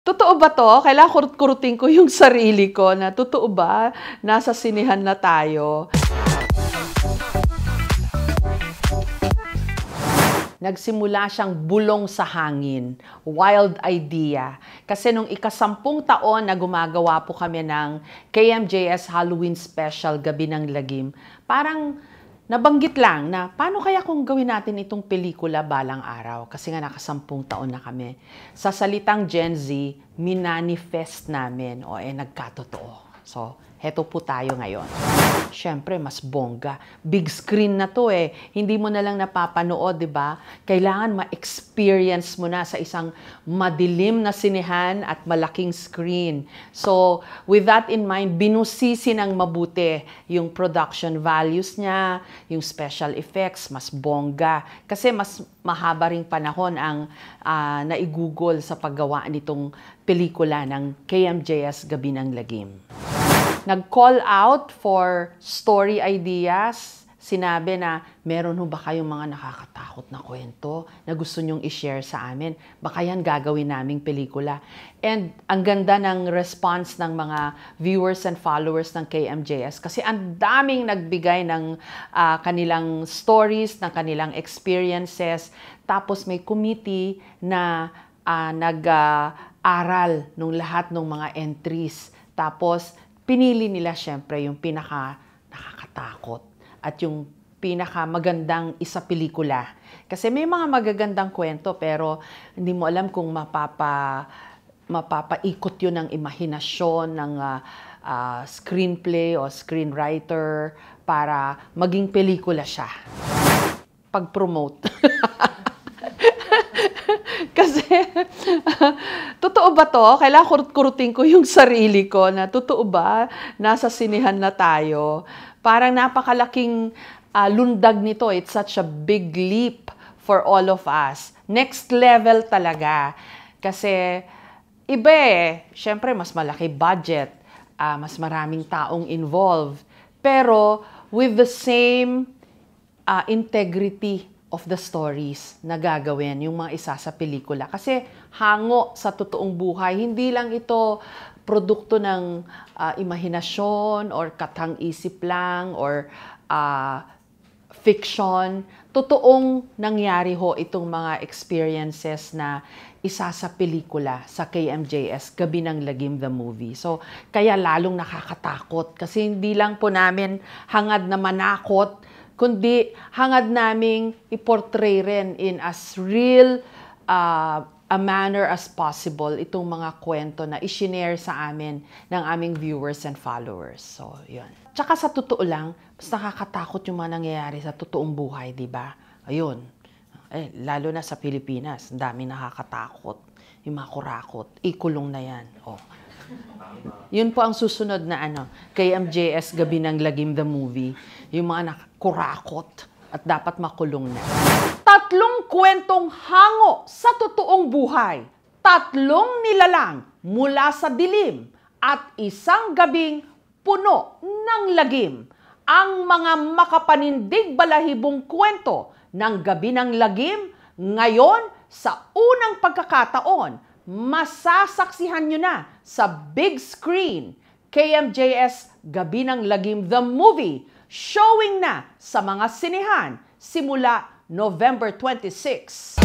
Totoo ba 'to? Kailangan kurut-kurutin ko yung sarili ko na totoo ba nasa sinehan na tayo? Nagsimula siyang bulong sa hangin, wild idea. Kasi nung ika-10 taon na gumagawa po kami ng KMJS Halloween Special Gabi ng Lagim, parang nabanggit lang na paano kaya kung gawin natin itong pelikula balang araw? Kasi nga naka-10 taon na kami. Sa salitang Gen Z, minanifest namin o nagkatotoo. So, heto po tayo ngayon. Siyempre, mas bongga. Big screen na to eh. Hindi mo na lang napapanood, di ba? Kailangan ma-experience mo na sa isang madilim na sinehan at malaking screen. So, with that in mind, binusisi ng mabuti yung production values niya, yung special effects, mas bongga. Kasi mas mahaba ring panahon ang naigugol sa paggawa nitong pelikula ng KMJS Gabi ng Lagim. Nag-call out for story ideas. Sinabi na, meron ho ba kayong mga nakakatakot na kwento na gusto nyong i-share sa amin? Baka yan gagawin naming pelikula. And ang ganda ng response ng mga viewers and followers ng KMJS kasi ang daming nagbigay ng kanilang stories, ng kanilang experiences. Tapos may committee na nag-aral nung lahat ng mga entries. Tapos pinili nila syempre yung pinaka nakakatakot at yung pinaka magandang isa pelikula. Kasi may mga magagandang kwento pero hindi mo alam kung mapapaikot yun ng imahinasyon ng screenplay o screenwriter para maging pelikula siya. Pag-promote. Kasi, totoo ba to? Kailangan kurut-kurutin ko yung sarili ko na totoo ba nasa sinehan na tayo? Parang napakalaking lundag nito. It's such a big leap for all of us. Next level talaga. Kasi, iba eh. Siyempre, mas malaki budget. Mas maraming taong involved. Pero, with the same integrity of the stories na gagawin, yung mga isa sa pelikula. Kasi hango sa totoong buhay, hindi lang ito produkto ng imahinasyon or katang-isip lang or fiction. Totoong nangyari ho itong mga experiences na isa sa pelikula sa KMJS, Gabi ng Lagim the movie. So, kaya lalong nakakatakot kasi hindi lang po namin hangad na manakot, kundi hangad naming i-portray rin in as real a manner as possible itong mga kwento na i-share sa amin ng aming viewers and followers. So, yun. Tsaka sa totoo lang, mas nakakatakot yung mga nangyayari sa totoong buhay, di ba? Ayun. Lalo na sa Pilipinas, ang dami nakakatakot. Yung mga kurakot, ikulong na yan. Oh. Yun po ang susunod na KMJS Gabi ng Lagim the movie. Yung mga nakakurakot at dapat makulong na. 3 kwentong hango sa totoong buhay. 3 nilalang mula sa dilim at isang gabing puno ng lagim. Ang mga makapanindig balahibong kwento ng Gabi ng Lagim ngayon sa unang pagkakataon. Masasaksihan nyo na sa big screen. KMJS Gabi ng Lagim the movie. Showing na sa mga sinehan simula November 26.